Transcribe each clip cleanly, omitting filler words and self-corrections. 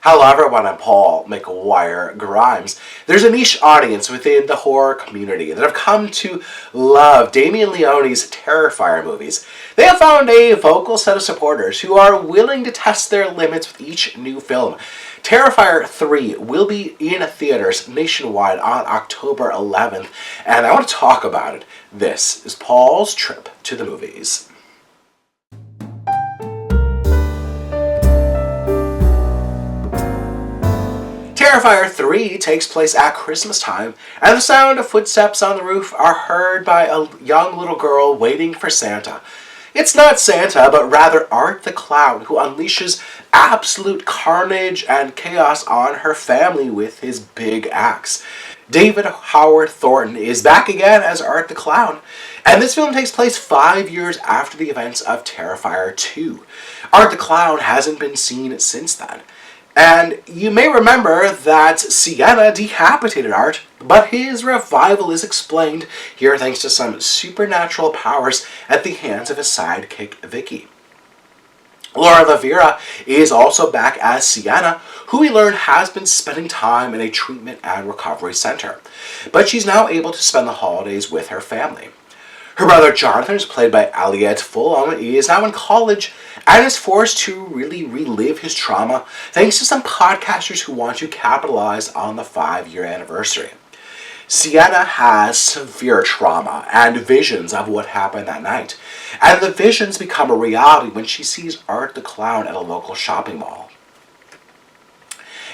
Hello everyone, I'm Paul McGuire Grimes. There's a niche audience within the horror community that have come to love Damien Leone's Terrifier movies. They have found a vocal set of supporters who are willing to test their limits with each new film. Terrifier 3 will be in theaters nationwide on October 11th, and I want to talk about it. This is Paul's trip to the movies. Terrifier 3 takes place at Christmas time, and the sound of footsteps on the roof are heard by a young little girl waiting for Santa. It's not Santa, but rather Art the Clown, who unleashes absolute carnage and chaos on her family with his big axe. David Howard Thornton is back again as Art the Clown, and this film takes place 5 years after the events of Terrifier 2. Art the Clown hasn't been seen since then. And you may remember that Sienna decapitated Art, but his revival is explained here thanks to some supernatural powers at the hands of his sidekick Vicky. LaVera is also back as Sienna, who we learn has been spending time in a treatment and recovery center, but she's now able to spend the holidays with her family. Her brother Jonathan, is played by Elliott Fullam, is now in college and is forced to really relive his trauma thanks to some podcasters who want to capitalize on the 5-year anniversary. Sienna has severe trauma and visions of what happened that night, and the visions become a reality when she sees Art the Clown at a local shopping mall.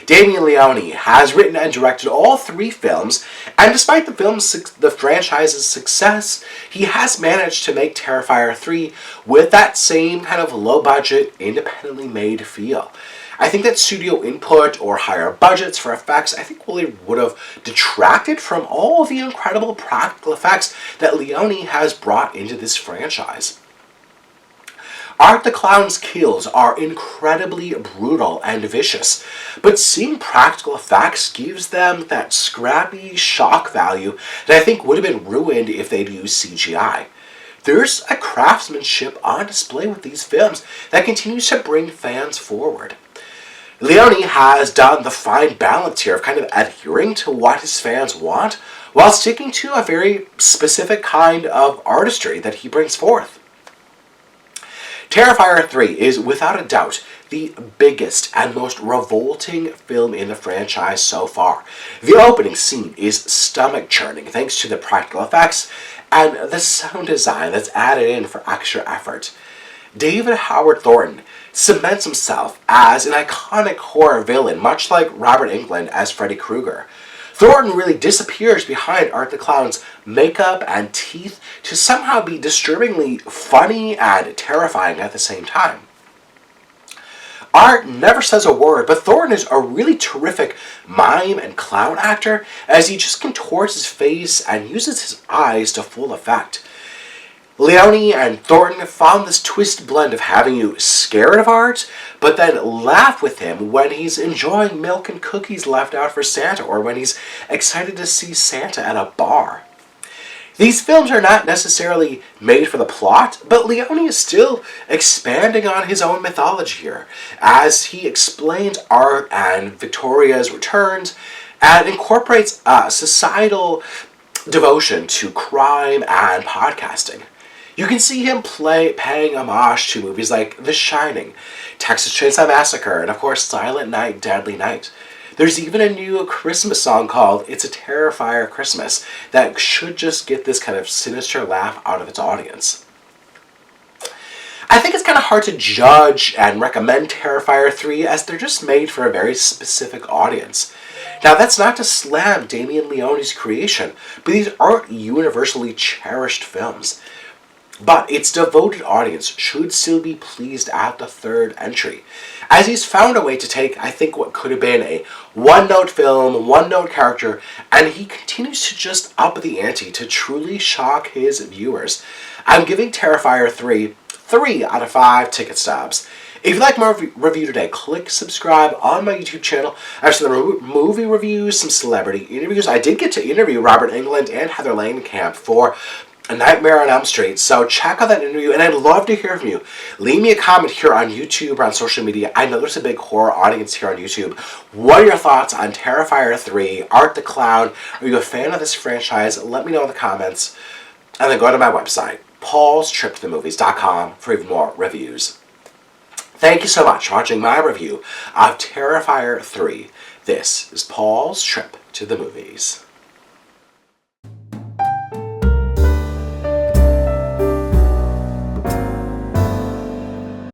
Damien Leone has written and directed all 3 films, and despite the franchise's success, he has managed to make Terrifier 3 with that same kind of low-budget, independently made feel. I think that studio input or higher budgets for effects, I think really would have detracted from all the incredible practical effects that Leone has brought into this franchise. Art the Clown's kills are incredibly brutal and vicious, but seeing practical effects gives them that scrappy shock value that I think would have been ruined if they'd used CGI. There's a craftsmanship on display with these films that continues to bring fans forward. Leone has done the fine balance here of kind of adhering to what his fans want while sticking to a very specific kind of artistry that he brings forth. Terrifier 3 is without a doubt the biggest and most revolting film in the franchise so far. The opening scene is stomach-churning thanks to the practical effects and the sound design that's added in for extra effort. David Howard Thornton cements himself as an iconic horror villain, much like Robert Englund as Freddy Krueger. Thornton really disappears behind Art the Clown's makeup and teeth to somehow be disturbingly funny and terrifying at the same time. Art never says a word, but Thornton is a really terrific mime and clown actor as he just contorts his face and uses his eyes to full effect. Leone and Thornton found this twist blend of having you scared of Art, but then laugh with him when he's enjoying milk and cookies left out for Santa, or when he's excited to see Santa at a bar. These films are not necessarily made for the plot, but Leone is still expanding on his own mythology here, as he explains Art and Victoria's returns, and incorporates a societal devotion to crime and podcasting. You can see him paying homage to movies like The Shining, Texas Chainsaw Massacre, and of course Silent Night, Deadly Night. There's even a new Christmas song called It's a Terrifier Christmas that should just get this kind of sinister laugh out of its audience. I think it's kind of hard to judge and recommend Terrifier 3 as they're just made for a very specific audience. Now, that's not to slam Damien Leone's creation, but these aren't universally cherished films. But its devoted audience should still be pleased at the 3rd entry, as he's found a way to take, I think, what could have been a one-note film, one-note character, and he continues to just up the ante to truly shock his viewers. I'm giving Terrifier 3 3 out of 5 ticket stubs. If you'd like more review today, click subscribe on my YouTube channel. I have some movie reviews, some celebrity interviews. I did get to interview Robert Englund and Heather Langenkamp for A Nightmare on Elm Street. So check out that interview, and I'd love to hear from you. Leave me a comment here on YouTube or on social media. I know there's a big horror audience here on YouTube. What are your thoughts on Terrifier 3, Art the Clown? Are you a fan of this franchise? Let me know in the comments. And then go to my website, paulstriptothemovies.com, for even more reviews. Thank you so much for watching my review of Terrifier 3. This is Paul's Trip to the Movies.